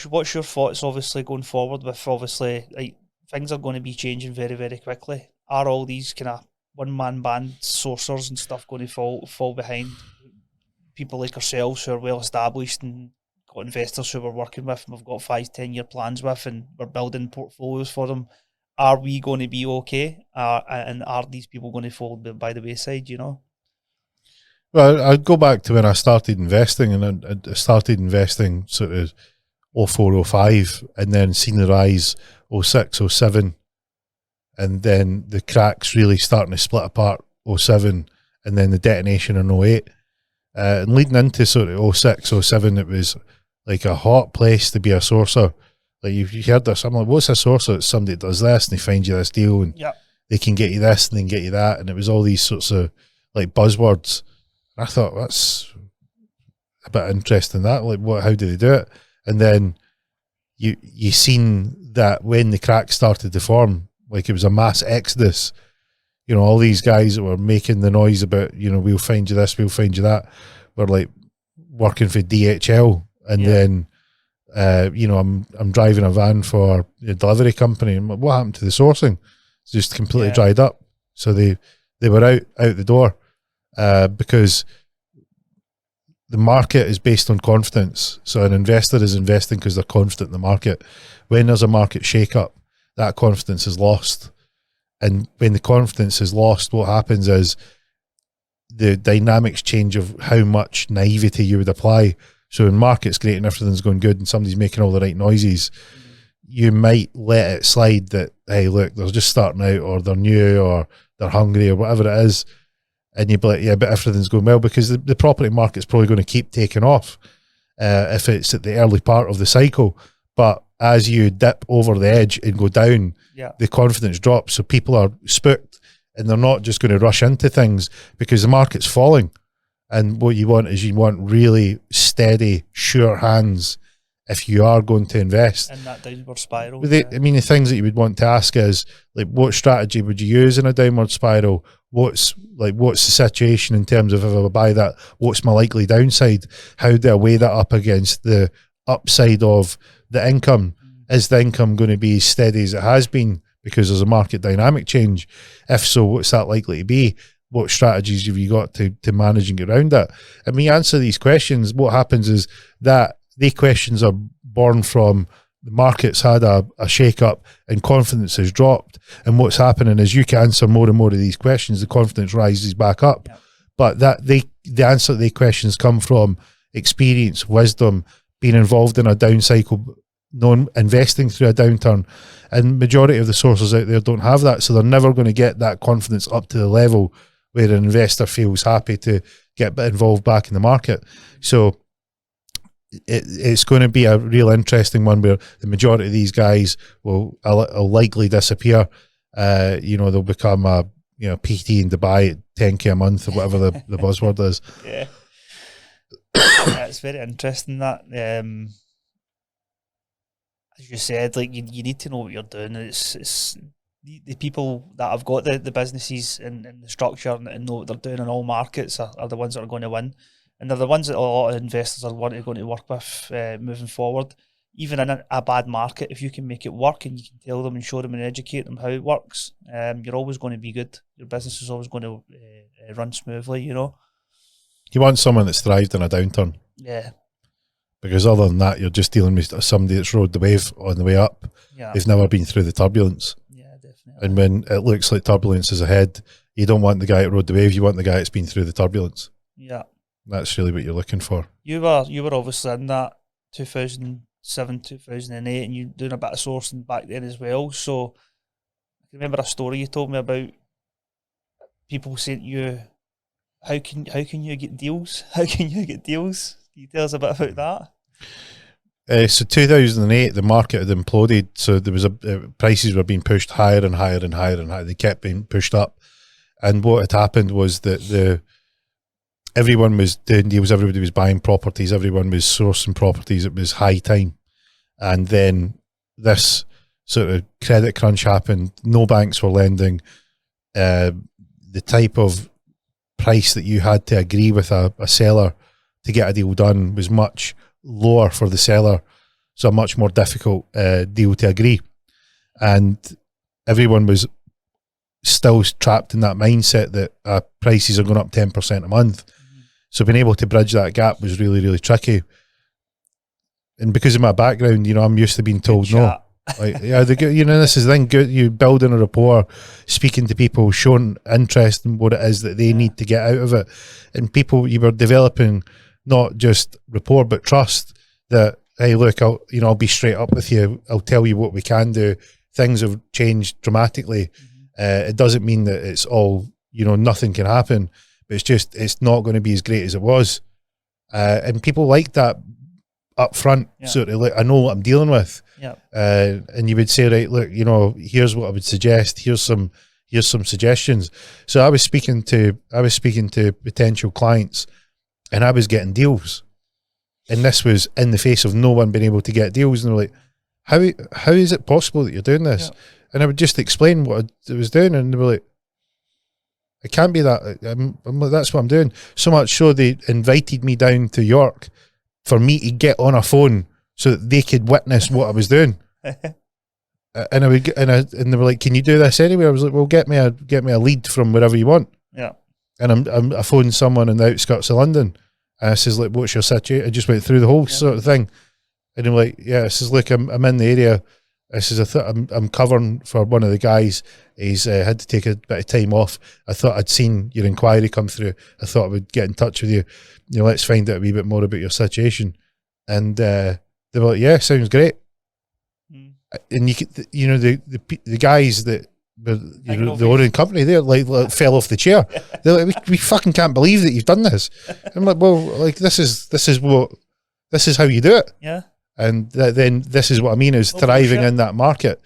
what's your thoughts, obviously, going forward with, obviously, like, things are going to be changing very, very quickly. Are all these kind of one-man band sourcers and stuff going to fall behind people like ourselves who are well established and got investors who we're working with and we've got 5-10 year plans with and we're building portfolios for them? Are we going to be okay? And are these people going to fall by the wayside, you know? Well, I'd go back to when I started investing, and I started investing sort of 04, 05, and then seen the rise 06, 07, and then the cracks really starting to split apart 07, and then the detonation in 08. And leading into sort of 06, 07, it was like a hot place to be a sourcer. Like you heard this, I'm like, what's a sourcer? It's somebody that does this and they find you this deal and they can get you this and then get you that. And it was all these sorts of like buzzwords. And I thought, that's a bit interesting, that, like, what, how do they do it? And then you seen that when the cracks started to form, like it was a mass exodus. You know, all these guys that were making the noise about, you know, we'll find you this, we'll find you that, were like working for DHL. And then, you know, I'm driving a van for a delivery company. And what happened to the sourcing? It's just completely dried up. So they were out the door because the market is based on confidence. So an investor is investing because they're confident in the market. When there's a market shake-up, that confidence is lost. And when the confidence is lost, what happens is the dynamics change of how much naivety you would apply. So when market's great and everything's going good and somebody's making all the right noises, you might let it slide that, hey, look, they're just starting out, or they're new, or they're hungry, or whatever it is. And you'd be like, yeah, but everything's going well, because the property market's probably going to keep taking off if it's at the early part of the cycle. But as you dip over the edge and go down, the confidence drops. So people are spooked and they're not just going to rush into things because the market's falling. And what you want is you want really steady, sure hands if you are going to invest. In that downward spiral. I mean, the things that you would want to ask is, like, what strategy would you use in a downward spiral? What's the situation in terms of, if I buy that, what's my likely downside? How do I weigh that up against the upside of the income? Is the income going to be as steady as it has been because there's a market dynamic change? If so, what's that likely to be? What strategies have you got to manage and get around that? And when you answer these questions, what happens is that the questions are born from the market's had a shake-up and confidence has dropped. And what's happening is you can answer more and more of these questions, the confidence rises back up. But that the answer to the questions come from experience, wisdom, being involved in a down cycle, investing through a downturn. And majority of the sources out there don't have that, so they're never going to get that confidence up to the level where an investor feels happy to get involved back in the market. So it's going to be a real interesting one where the majority of these guys will likely disappear. You know, they'll become a PT in Dubai at 10k a month or whatever the buzzword is. Yeah, it's very interesting that. As you said, like you need to know what you're doing. It's the people that have got the businesses and the structure and know what they're doing in all markets are the ones that are going to win, and they're the ones that a lot of investors are going to work with moving forward. Even in a bad market, if you can make it work and you can tell them and show them and educate them how it works, you're always going to be good. Your business is always going to run smoothly. You know, you want someone that's thrived in a downturn. Yeah. Because other than that, you're just dealing with somebody that's rode the wave on the way up. Yeah. They've never been through the turbulence. Yeah, definitely. And when it looks like turbulence is ahead, you don't want the guy that rode the wave, you want the guy that's been through the turbulence. Yeah. That's really what you're looking for. You were obviously in that 2007, 2008, and you doing a bit of sourcing back then as well. So I remember a story you told me about people saying to you, how can you get deals? How can you get deals? Can you tell us a bit about that? So 2008, the market had imploded. So there was prices were being pushed higher and higher and higher and higher. They kept being pushed up. And what had happened was that everyone was doing deals. Everybody was buying properties. Everyone was sourcing properties. It was high time. And then this sort of credit crunch happened. No banks were lending. The type of price that you had to agree with a seller to get a deal done was much lower for the seller. so a much more difficult deal to agree. And everyone was still trapped in that mindset that prices are going up 10% a month. So being able to bridge that gap was really, really tricky. And because of my background, you know, I'm used to being told no. Like, yeah, you know, this is the thing. Good, you building a rapport, speaking to people, showing interest in what it is that they need to get out of it, and people, you were developing not just rapport but trust. That, hey, look, I'll be straight up with you. I'll tell you what we can do. Things have changed dramatically. It doesn't mean that it's all, you know, nothing can happen, but it's just, it's not going to be as great as it was. And people like that up front, sort of like, I know what I'm dealing with. And you would say, right, look, you know, here's what I would suggest. Here's some suggestions. So I was speaking to potential clients, and I was getting deals, and this was in the face of no one being able to get deals. And they're like, how is it possible that you're doing this? And I would just explain what I was doing, and they were like, it can't be that. I'm like, that's what I'm doing. So much so they invited me down to York for me to get on a phone so that they could witness what I was doing. And I would, and they were like, "Can you do this anyway?" I was like, "Well, get me a lead from wherever you want." Yeah. And I phoned someone in the outskirts of London, and I says, "Like, what's your situation?" I just went through the whole sort of thing, and I'm like, "Yeah." I says, "Look, I'm in the area." I says, I'm covering for one of the guys. He's had to take a bit of time off. I thought I'd seen your inquiry come through. I thought I would get in touch with you. You know, let's find out a wee bit more about your situation. And they were like, "Yeah, sounds great." And you know, the guys that were, you know, the owning company, they're like fell off the chair. They're like, we fucking can't believe that you've done this. I'm like, well, like this is how you do it. Yeah. And then this is what I mean is thriving in that market.